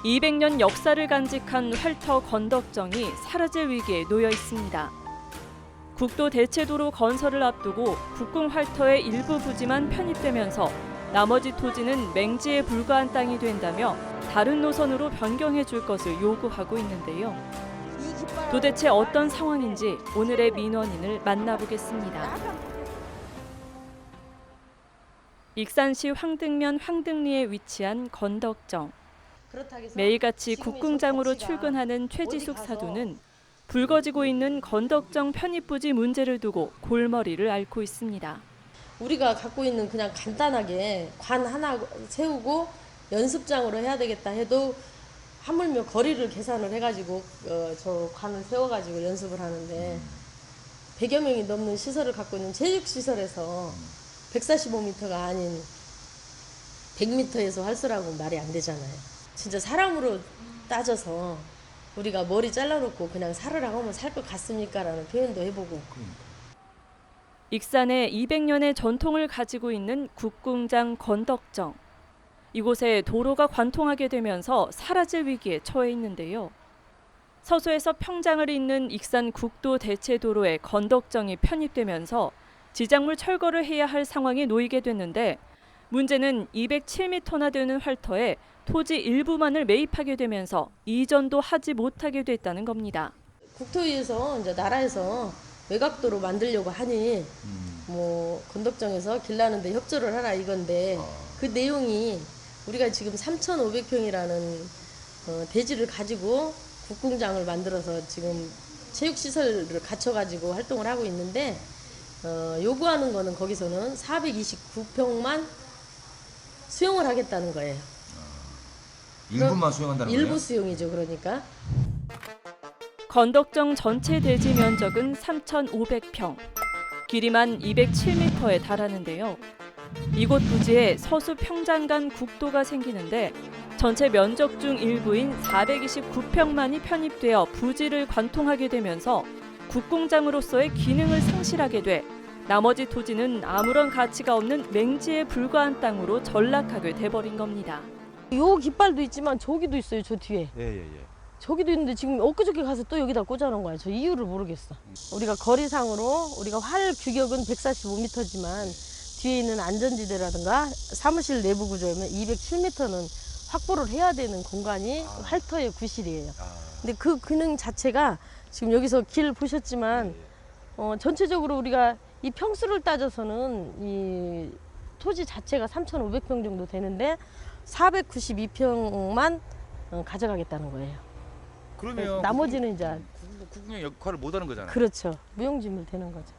200년 역사를 간직한 활터 건덕정이 사라질 위기에 놓여 있습니다. 국도 대체도로 건설을 앞두고 국궁 활터의 일부 부지만 편입되면서 나머지 토지는 맹지에 불과한 땅이 된다며 다른 노선으로 변경해 줄 것을 요구하고 있는데요. 도대체 어떤 상황인지 오늘의 민원인을 만나보겠습니다. 익산시 황등면 황등리에 위치한 건덕정. 매일같이 국궁장으로 출근하는 최지숙 사도는 붉어지고 있는 건덕정 편입부지 문제를 두고 골머리를 앓고 있습니다. 우리가 갖고 있는 그냥 간단하게 관 하나 세우고 연습장으로 해야 되겠다 해도 하물며 거리를 계산을 해가지고 저 관을 세워가지고 연습을 하는데 100여 명이 넘는 시설을 갖고 있는 체육시설에서 145m가 아닌 100m에서 활수라고 말이 안 되잖아요. 진짜 사람으로 따져서 우리가 머리 잘라놓고 그냥 살으라고 하면 살 것 같습니까? 라는 표현도 해보고. 익산에 200년의 전통을 가지고 있는 국궁장 건덕정. 이곳에 도로가 관통하게 되면서 사라질 위기에 처해 있는데요. 서소에서 평장을 잇는 익산 국도 대체도로에 건덕정이 편입되면서 지작물 철거를 해야 할 상황에 놓이게 됐는데 문제는 207m나 되는 활터에 토지 일부만을 매입하게 되면서 이전도 하지 못하게 됐다는 겁니다. 국토위에서 이제 나라에서 외곽도로 만들려고 하니 뭐 건덕정에서 길 나는데 협조를 하라 이건데 그 내용이 우리가 지금 3,500평이라는 대지를 가지고 국궁장을 만들어서 지금 체육시설을 갖춰가지고 활동을 하고 있는데 요구하는 거는 거기서는 429평만 수용을 하겠다는 거예요. 일부만 수용한다는 거예요? 일부 수용이죠. 그러니까. 건덕정 전체 대지 면적은 3,500평, 길이만 207m에 달하는데요. 이곳 부지에 서수 평장 간 국도가 생기는데 전체 면적 중 일부인 429평만이 편입되어 부지를 관통하게 되면서 국궁장으로서의 기능을 상실하게 돼 나머지 토지는 아무런 가치가 없는 맹지에 불과한 땅으로 전락하게 돼버린 겁니다. 요 깃발도 있지만 저기도 있어요. 저 뒤에. 예. 저기도 있는데 지금 엊그저께 가서 또 여기다 꽂아놓은 거야. 저 이유를 모르겠어. 우리가 거리상으로 우리가 활 규격은 145m지만 뒤에 있는 안전지대라든가 사무실 내부 구조면 207m는 확보를 해야 되는 공간이 활터의 구실이에요. 근데 그 기능 자체가 지금 여기서 길 보셨지만 전체적으로 우리가 이 평수를 따져서는 이 토지 자체가 3,500평 정도 되는데 492평만 가져가겠다는 거예요. 그러면 나머지는 이제 국궁의 역할을 못 하는 거잖아요. 그렇죠. 무용지물 되는 거죠.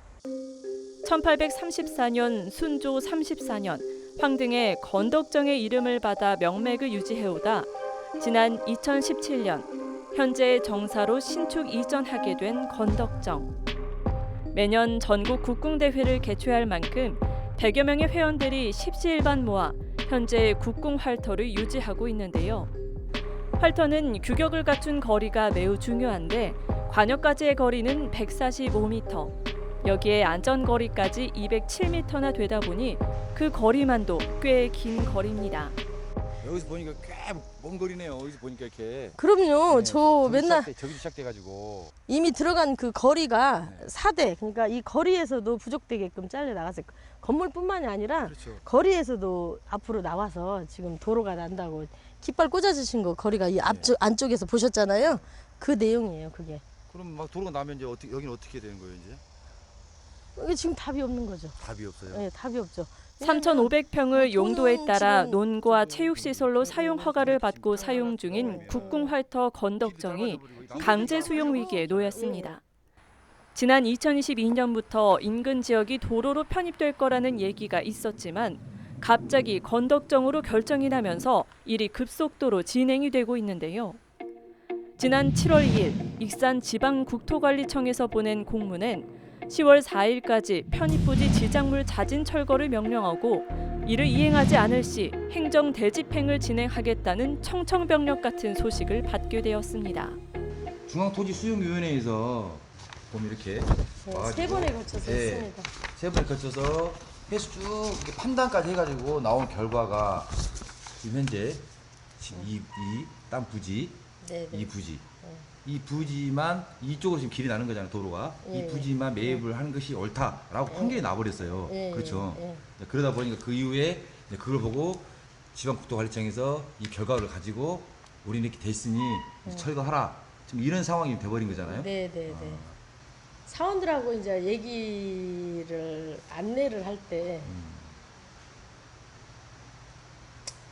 1834년 순조 34년 황등에 건덕정의 이름을 받아 명맥을 유지해오다 지난 2017년 현재 정사로 신축 이전하게 된 건덕정. 매년 전국 국궁대회를 개최할 만큼 100여 명의 회원들이 십시일반 모아 현재 국궁 활터를 유지하고 있는데요. 활터는 규격을 갖춘 거리가 매우 중요한데 관역까지의 거리는 145m, 여기에 안전거리까지 207m나 되다 보니 그 거리만도 꽤 긴 거리입니다. 여기서 보니까 꽤 먼 거리네요. 여기서 보니까 이렇게. 그럼요. 네, 저 맨날 저기도 시작돼가지고. 이미 들어간 그 거리가 4대, 그러니까 이 거리에서도 부족되게끔 잘려 나갔어요. 건물뿐만이 아니라 그렇죠. 거리에서도 앞으로 나와서 지금 도로가 난다고 깃발 꽂아주신 거 거리가 이 앞쪽 안쪽에서 보셨잖아요. 그 내용이에요. 그게. 그럼 막 도로가 나면 이제 여기는 어떻게 되는 거예요 이제? 이게 지금 답이 없는 거죠. 답이 없어요. 네, 답이 없죠. 3,500평을 용도에 따라 지금 논과 체육시설로 사용 허가를 받고 사용 중인 국궁활터 건덕정이 강제 수용 위기에 놓였습니다. 지난 2022년부터 인근 지역이 도로로 편입될 거라는 얘기가 있었지만 갑자기 건덕정으로 결정이 나면서 일이 급속도로 진행이 되고 있는데요. 지난 7월 2일 익산지방국토관리청에서 보낸 공문엔 10월 4일까지 편입부지 지작물 자진 철거를 명령하고 이를 이행하지 않을 시 행정 대집행을 진행하겠다는 청천벽력 같은 소식을 받게 되었습니다. 중앙토지수용위원회에서 보면 이렇게 세 번에 걸쳐서 했습니다. 세 번에 걸쳐서 해수 쭉 이렇게 판단까지 해가지고 나온 결과가 지금 현재 땅 부지, 네, 네. 이 부지. 이 부지만 이쪽으로 지금 길이 나는 거잖아요, 도로가. 예, 이 부지만 매입을 하는 것이 옳다라고 판결이 나버렸어요. 예, 그렇죠. 예. 그러다 보니까 그 이후에 이제 그걸 보고 지방국토관리청에서 이 결과를 가지고 우리는 이렇게 됐으니 이제 철거하라. 지금 이런 상황이 돼버린 거잖아요. 네, 네, 네. 사원들하고 이제 안내를 할 때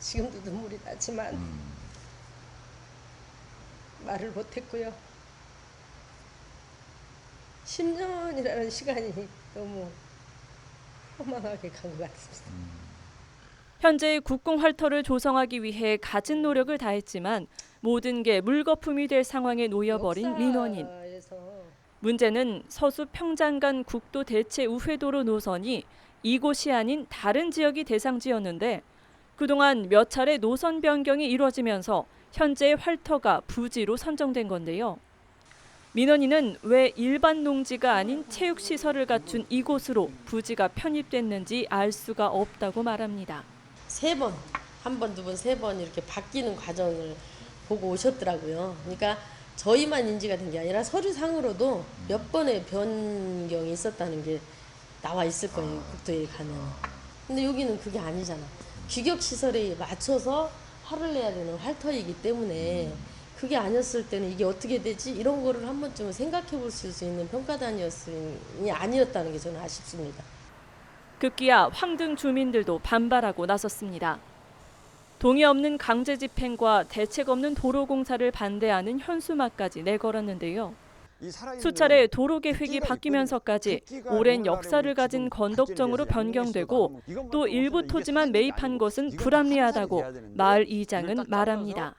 지금도 눈물이 나지만 말을 못했고요. 10년이라는 시간이 너무 허망하게 간 것 같습니다. 현재 국궁 활터를 조성하기 위해 갖은 노력을 다했지만 모든 게 물거품이 될 상황에 놓여버린 민원인. 문제는 서수 평장간 국도 대체 우회도로 노선이 이곳이 아닌 다른 지역이 대상지였는데 그동안 몇 차례 노선 변경이 이루어지면서 현재 활터가 부지로 선정된 건데요. 민원인은 왜 일반 농지가 아닌 체육시설을 갖춘 이곳으로 부지가 편입됐는지 알 수가 없다고 말합니다. 3번, 한 번, 두 번, 3번 이렇게 바뀌는 과정을 보고 오셨더라고요. 그러니까 저희만 인지가 된 게 아니라 서류상으로도 몇 번의 변경이 있었다는 게 나와 있을 거예요. 국토에 가면. 근데 여기는 그게 아니잖아. 규격시설에 맞춰서 화를 내야 되는 활터이기 때문에 그게 아니었을 때는 이게 어떻게 되지? 이런 거를 한 번쯤은 생각해 볼 수 있는 평가단이었으니 아니었다는 게 저는 아쉽습니다. 급기야 황등 주민들도 반발하고 나섰습니다. 동의 없는 강제 집행과 대책 없는 도로 공사를 반대하는 현수막까지 내걸었는데요. 수차례 도로 계획이 바뀌면서까지 오랜 역사를 가진 건덕정으로 변경되고 또 일부 토지만 매입한 것은 불합리하다고 마을 이장은 말합니다.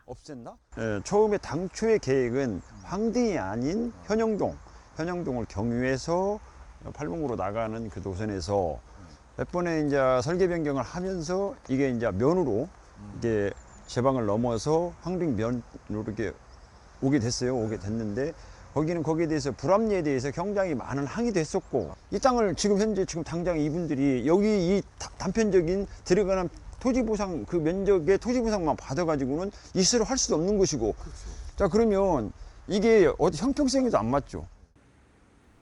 처음에 당초의 계획은 황등이 아닌 현영동을 경유해서 팔봉으로 나가는 그 노선에서 몇 번의 이제 설계 변경을 하면서 이게 이제 면으로 이게 제방을 넘어서 황등면으로 이렇게 오게 됐는데 거기는 거기에 대해서 불합리에 대해서 굉장히 많은 항의도 했었고 이 땅을 지금 당장 이분들이 여기 이 단편적인 들어가는 토지보상 그 면적의 토지보상만 받아가지고는 이수를 할 수도 없는 것이고 자 그러면 이게 형평성에도 안 맞죠.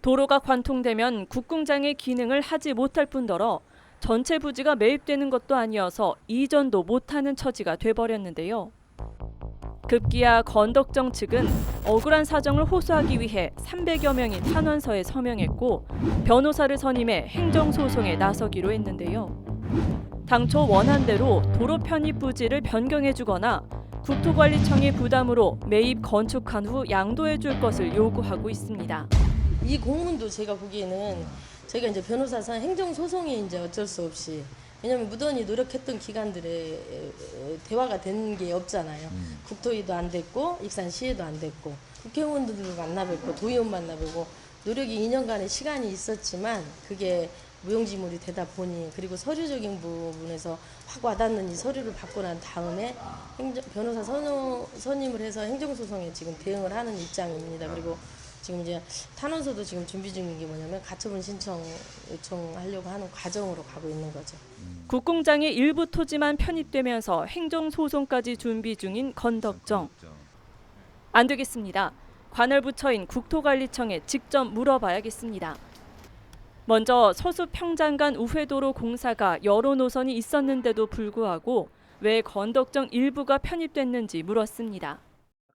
도로가 관통되면 국궁장의 기능을 하지 못할 뿐더러 전체 부지가 매입되는 것도 아니어서 이전도 못하는 처지가 돼버렸는데요. 급기야 건덕정 측은 억울한 사정을 호소하기 위해 300여 명이 탄원서에 서명했고 변호사를 선임해 행정소송에 나서기로 했는데요. 당초 원안대로 도로 편입 부지를 변경해주거나 국토관리청의 부담으로 매입 건축한 후 양도해줄 것을 요구하고 있습니다. 이 공문도 제가 보기에는 저희가 이제 변호사상 행정소송이 이제 어쩔 수 없이 왜냐하면 무던히 노력했던 기관들의 대화가 된 게 없잖아요. 국토위도 안 됐고 익산시에도 안 됐고 국회의원들도 만나뵙고 도의원 만나보고 노력이 2년간의 시간이 있었지만 그게 무용지물이 되다 보니 그리고 서류적인 부분에서 확 와닿는 이 서류를 받고 난 다음에 변호사 선임을 해서 행정소송에 지금 대응을 하는 입장입니다. 그리고 지금 이제 탄원서도 지금 준비 중인 게 뭐냐면 가처분 신청 요청하려고 하는 과정으로 가고 있는 거죠. 국궁장의 일부 토지만 편입되면서 행정소송까지 준비 중인 건덕정. 안 되겠습니다. 관할 부처인 국토관리청에 직접 물어봐야겠습니다. 먼저 서수 평장간 우회도로 공사가 여러 노선이 있었는데도 불구하고 왜 건덕정 일부가 편입됐는지 물었습니다.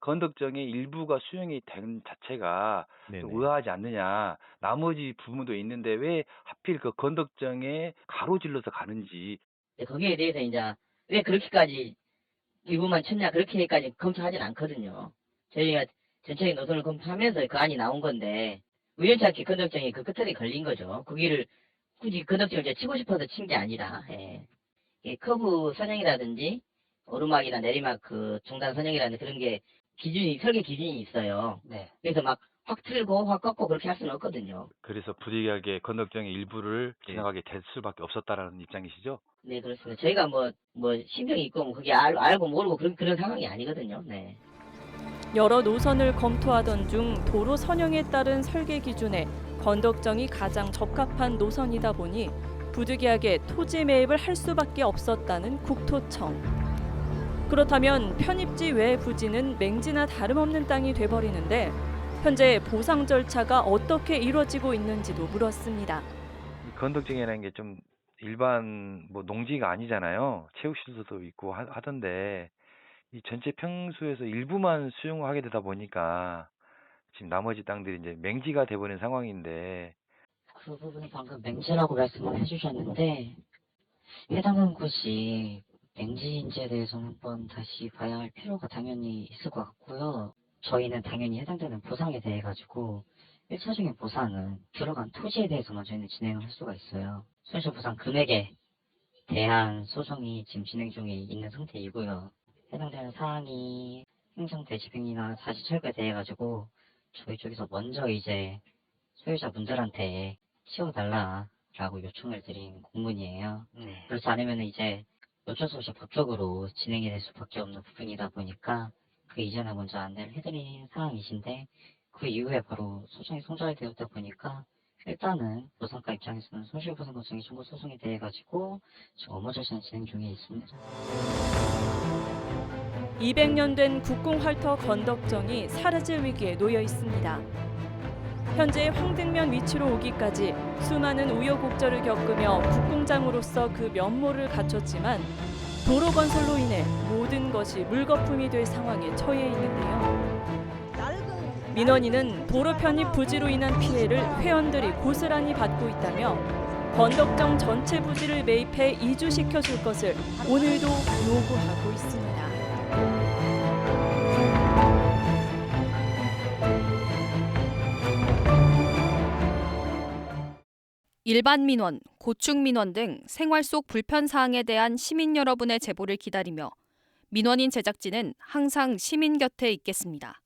건덕정의 일부가 수용이 된 자체가 좀 의아하지 않느냐. 나머지 부분도 있는데 왜 하필 그 건덕정에 가로질러서 가는지. 거기에 대해서 이제 왜 그렇게까지 일부만 쳤냐 그렇게까지 검토하진 않거든요. 저희가 전체적인 노선을 검토하면서 그 안이 나온 건데 우연치 않게 건덕정이 그 끝에 걸린 거죠. 거기를 굳이 건덕정을 치고 싶어서 친 게 아니라 커브 선형이라든지 오르막이나 내리막 그 중단 선형이라든지 그런 게 설계 기준이 있어요. 그래서 막 확 틀고 확 꺾고 그렇게 할 수는 없거든요. 그래서 부득이하게 건덕정의 일부를 지나가게 될 수밖에 없었다라는 입장이시죠? 네, 그렇습니다. 저희가 뭐 신병이 있고 그게 알고 모르고 그런 상황이 아니거든요. 네. 여러 노선을 검토하던 중 도로 선형에 따른 설계 기준에 건덕정이 가장 적합한 노선이다 보니 부득이하게 토지 매입을 할 수밖에 없었다는 국토청. 그렇다면 편입지 외 부지는 맹지나 다름없는 땅이 돼버리는데 현재 보상 절차가 어떻게 이루어지고 있는지도 물었습니다. 이 건덕증이라는 게 좀 일반 뭐 농지가 아니잖아요. 체육시설도 있고 하던데 이 전체 평수에서 일부만 수용하게 되다 보니까 지금 나머지 땅들이 이제 맹지가 돼버린 상황인데 그 부분은 방금 맹지라고 말씀을 해주셨는데 해당하는 곳이 맹지인지에 대해서는 한번 다시 봐야 할 필요가 당연히 있을 것 같고요. 저희는 당연히 해당되는 보상에 대해 가지고 1차적인 보상은 들어간 토지에 대해서만 저희는 진행을 할 수가 있어요. 손실보상 금액에 대한 소송이 지금 진행 중에 있는 상태이고요. 해당되는 사항이 행정대 집행이나 사실 철거에 대해 가지고 저희 쪽에서 먼저 이제 소유자분들한테 치워달라라고 요청을 드린 공문이에요. 그렇지 않으면 이제 어쩔 수 없이 법적으로 진행이 될 수밖에 없는 부분이다 보니까 그 이전에 먼저 안내를 해드린 상황이신데 그 이후에 바로 소송이 송달이 되었다 보니까 일단은 보상가 입장에서는 손실보상고증의 청구 소송에 대해 가지고 지금 업무 절차는 진행 중에 있습니다. 200년 된 국궁활터 건덕정이 사라질 위기에 놓여 있습니다. 현재 황등면 위치로 오기까지 수많은 우여곡절을 겪으며 국궁장으로서 그 면모를 갖췄지만 도로 건설로 인해 모든 것이 물거품이 될 상황에 처해 있는데요. 민원인은 도로 편입 부지로 인한 피해를 회원들이 고스란히 받고 있다며 건덕정 전체 부지를 매입해 이주시켜 줄 것을 오늘도 요구하고 있습니다. 일반 민원, 고충 민원 등 생활 속 불편 사항에 대한 시민 여러분의 제보를 기다리며 민원인 제작진은 항상 시민 곁에 있겠습니다.